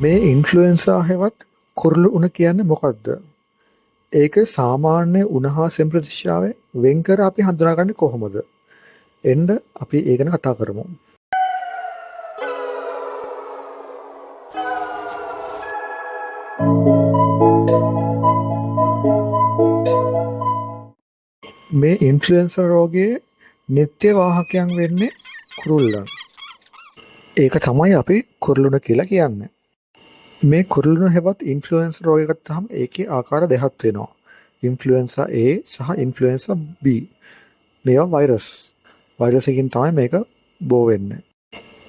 මේ ඉන්ෆ්ලුවෙන්සා හෙවත් කුරුළු උණ කියන්නේ මොකක්ද? ඒක සාමාන්‍ය උණ හා සෙම්ප්‍රතිශ්‍යාව වෙන් කර අපි හඳුනාගන්නේ කොහොමද? එන්න අපි ඒ ගැන කතා කරමු. මේ ඉන්ෆ්ලුවෙන්සා රෝගයේ නිත්‍ය වාහකයන් වෙන්නේ කුරුල්ලන්. ඒක තමයි අපි කුරුළුණ කියලා කියන්නේ. මේ කුරුළුණ හෙවත් ඉන්ෆ්ලුවෙන්සා රෝගය ගත්තාම ඒකේ ආකාර දෙකක් වෙනවා. ඉන්ෆ්ලුවෙන්සා A සහ ඉන්ෆ්ලුවෙන්සා B. මේවා වෛරස්. වෛරස් එකකින් තමයි මේක බෝ වෙන්නේ.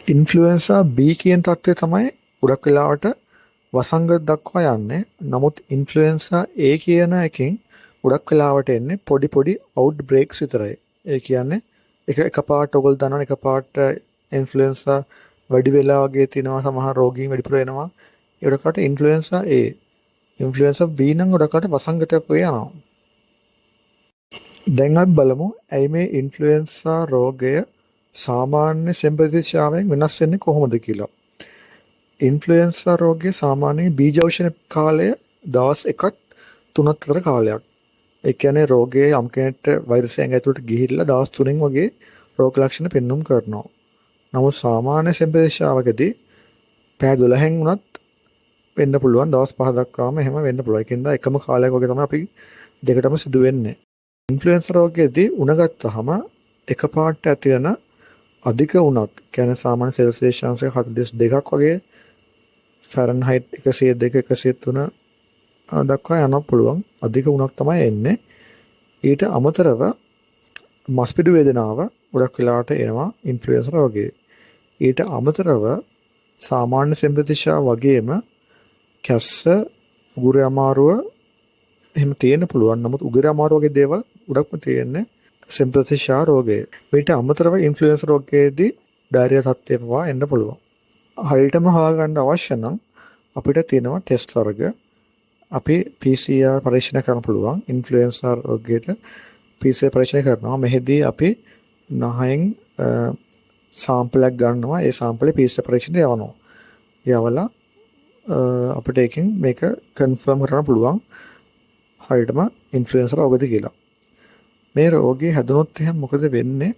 ඉන්ෆ්ලුවෙන්සා B කියන තත්ත්වය තමයි ගොඩක් වෙලාවට වසංගත දක්වා යන්නේ. නමුත් ඉන්ෆ්ලුවෙන්සා A කියන එකෙන් ගොඩක් වෙලාවට එන්නේ පොඩි අවුට් බ්‍රේක්ස් විතරයි. ඒ කියන්නේ එකපාරට ඔයගොල්ලෝ දන්නවනේ එකපාරට ඉන්ෆ්ලුවෙන්සා වැඩි වෙලා වගේ තියෙනවා, සමහර රෝගීන් වැඩිපුර එනවා. ඒකට ඉන්ෆ්ලුවෙන්සා A. ඉන්ෆ්ලුවෙන්සා B නම් ගොඩකට වසංගතයක් වෙ යනවා. දැන් අපි බලමු ඇයි මේ ඉන්ෆ්ලුවෙන්සා රෝගය සාමාන්‍ය සෙම්ප්‍රතිශ්‍යාවෙන් වෙනස් වෙන්නේ කොහොමද කියලා. ඉන්ෆ්ලුවෙන්සා රෝගයේ සාමාන්‍ය බීජෞෂධ කාලය දවස් 1ක් 3ක් අතර කාලයක්. ඒ කියන්නේ රෝගයේ යම් කෙනෙක්ට වෛරසය ඇඟ ඇතුළට ගිහිල්ලා දවස් 3න් වගේ රෝග ලක්ෂණ පෙන්눔 කරනවා. නමුත් සාමාන්‍ය සෙම්ප්‍රතිශ්‍යාවකදී පැය 12න් වුණත් වෙන්න පුළුවන්, දවස් 5 දක්වාම එහෙම වෙන්න පුළුවන්. ඒකෙන්ද එකම කාලයක් වගේ තමයි අපි දෙකටම සිදු වෙන්නේ. ඉන්ෆ්ලුවෙන්සා රෝගයේදී උණ ගත්තාම එකපාරට ඇති වෙන අධික උණක්, කියන්නේ සාමාන්‍ය සෙල්සියස් අංශක 42ක් වගේ ෆැරන්හයිට් 102 103 දක්වා යන්න පුළුවන් අධික උණක් තමයි එන්නේ. ඊට අමතරව මස්පිඩු වේදනාව ගොඩක් වෙලාවට එනවා ඉන්ෆ්ලුවෙන්සා රෝගයේ. ඊට අමතරව සාමාන්‍ය සෙම්ප්‍රතිශ්‍යාව වගේම කැස්ස, උගුරේ අමාරුව එහෙම තියෙන්න පුළුවන්. නමුත් උගුරේ අමාරුව වගේ දේවල් ගොඩක්ම තියෙන්නේ සෙම්ප්‍රතිශ්‍යාව රෝගයේ. ඊට අමතරව ඉන්ෆ්ලුවෙන්සා රෝගයේදී ඩයරියා තත්ත්වය පවා එන්න පුළුවන්. හරියටම හොයාගන්න අවශ්‍ය නම් අපිට තියෙනවා ටෙස්ට් වර්ග. අපි PCR පරීක්ෂණ කරන්න පුළුවන්. ඉන්ෆ්ලුවෙන්සා රෝගයට PCR පරීක්ෂණ කරනවා. මෙහිදී අපි නහයෙන් සාම්පලයක් ගන්නවා. ඒ සාම්පලේ PCR පරීක්ෂණයට යවනවා. යවලා අපිට එකෙන් මේක කන්ෆර්ම් කරන්න පුළුවන් හරියටම ඉන්ෆ්ලුවෙන්සා රෝගද කියලා. මේ රෝගය හැදුනොත් එහෙනම් මොකද වෙන්නේ?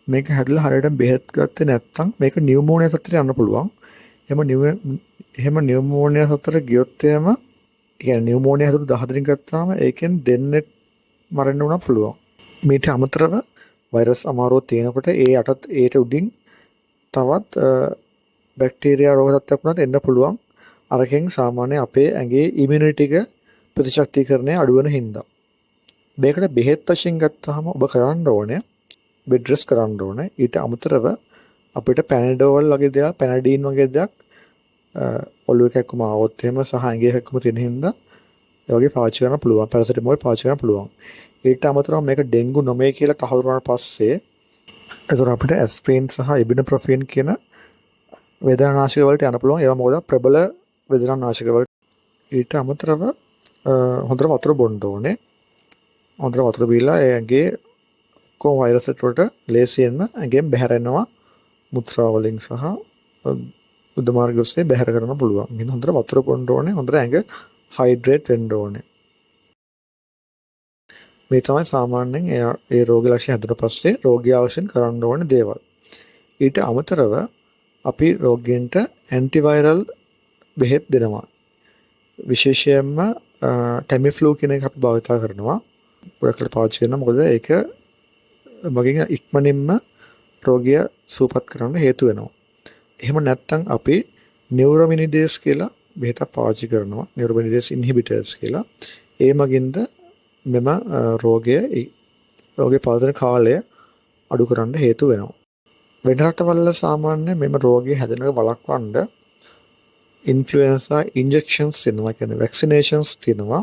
මේක හැදලා හරියට බෙහෙත් ගත්තේ නැත්නම් මේක නියුමෝනියා සතරට යන්න පුළුවන්. එහෙම නියුමෝනියා සතර ගියොත් එහෙම කියන්නේ නියුමෝනියා හදුරු 14න් ගත්තාම ඒකෙන් දෙන්නෙක් මරන්න උනත් පුළුවන්. මේට අමතරව වෛරස් අමාරුව තියෙනකොට ඒට උඩින් තවත් බැක්ටීරියා රෝග තත්ත්වයක් උනත් එන්න පුළුවන්. අරකින් සාමාන්‍ය අපේ ඇඟේ ඉමුනිටි එක ප්‍රතිශක්තිකරණය අඩු වෙන හින්දා. මේකට බෙහෙත් වශයෙන් ගත්තාම ඔබ කරන්න ඕනේ බෙඩ් රෙස්ට් කරන්න ඕනේ. ඊට අමතරව අපිට පැනඩෝල් වගේ දේවල්, පැනඩීන් වගේ දේවල් ඔළුව කැක්කුම ආවොත් එහෙම සහ ඇඟේ කැක්කුම තියෙන හින්දා ඒ වගේ පාවිච්චි කරන්න පුළුවන්. පැරසිටමෝල් පාවිච්චි කරන්න පුළුවන්. ඊට අමතරව මේක ඩෙන්ගු නොමේ කියලා තහවුරු වුණාට පස්සේ ඒතර අපිට ඇස්ප්‍රින් සහ ඉබුප්‍රොෆෙන් කියන වේදනානාශක වලට යන්න පුළුවන්. ඒවා මොකද ප්‍රබල වේදනානාශක වලට. ඊට අමතරව හොඳට වතුර බොන්න ඕනේ. හොඳට වතුර බීලා ඇඟේ කොහොම වෛරස් වලට ලේසියෙන්ම ඇඟෙන් බැහැරෙනවා. මුත්‍රා වලින් සහ උද මාර්ග ඔස්සේ බැහැර කරන්න පුළුවන්. එහෙනම් හොඳට වතුර බොන්න ඕනේ. හොඳට ඇඟ හයිඩ්‍රේට් වෙන්න ඕනේ. මේ තමයි සාමාන්‍යයෙන් ඒ රෝග ලක්ෂණ හැදුන පස්සේ රෝගියා අවශ්‍යන් කරන්න ඕන දේවල්. ඊට අමතරව අපි රෝගීන්ට ඇන්ටිවයිරල් බෙහෙත් දෙනවා. විශේෂයෙන්ම ටැමිෆ්ලූ කියන එක අපි භාවිතා කරනවා. ගොඩක්ලට පාවිච්චි කරනවා. මොකද ඒක මගින් ඉක්මනින්ම රෝගියා සුවපත් කරන්න හේතු වෙනවා. එහෙම නැත්නම් අපි නියුරොමිනිඩේස් කියලා බෙහෙතක් පාවිච්චි කරනවා. නියුරොමිනිඩේස් ඉන්හිබිටර්ස් කියලා. ඒ මගින්ද මෙම රෝගයේ පවතින කාලය අඩු කරන්න හේතු වෙනවා. වෙන රටවල සාමාන්‍ය මෙම රෝගය හැදෙන එක වළක්වන්න ඉන්ෆ්ලුවෙන්සා ඉන්ජෙක්ෂන්ස් දෙනවා, කියන්නේ වැක්සිනේෂන්ස් තියෙනවා.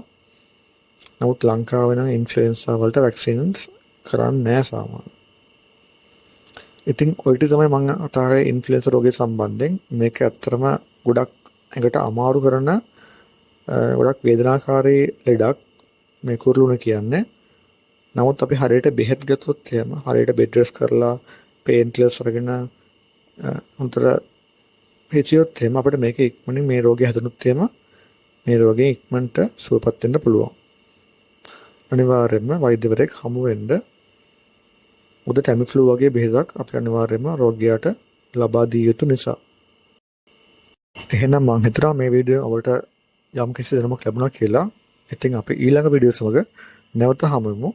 නමුත් ලංකාවේ නම් ඉන්ෆ්ලුවෙන්සා වලට වැක්සින්ස් කරන්නේ නැහැ සාමාන්‍යයෙන්. ඉතින් ඔය ටික තමයි මම අතාරේ ඉන්ෆ්ලුවෙන්සා රෝගය සම්බන්ධයෙන්. මේක ඇත්තටම ගොඩක් ඇඟට අමාරු කරන ගොඩක් වේදනාකාරී ලෙඩක් මේ කුරුළුණ කියන්නේ. නමුත් අපි හරියට බෙහෙත් ගත්තොත් එහෙම හරියට බෙඩ් රෙස්ට් කරලා පේන් කිලර්ස් අරගෙන හොඳට හිටියොත් එහෙම අපිට මේක ඉක්මනින් මේ රෝගය හැදුනොත් එහෙම මේ රෝගයෙන් ඉක්මනට සුවපත් වෙන්න පුළුවන්. අනිවාර්යයෙන්ම වෛද්‍යවරයෙක් හමු වෙන්න. උද ටැමිෆ්ලු වගේ බෙහෙතක් අපි අනිවාර්යයෙන්ම රෝගියාට ලබා දිය යුතු නිසා. එහෙනම් මම හිතනවා මේ වීඩියෝ ඔබට යම් කිසි දැනුමක් ලැබුණා කියලා. ඉතින් අපි ඊළඟ වීඩියෝ සමග නැවත හමු වෙමු.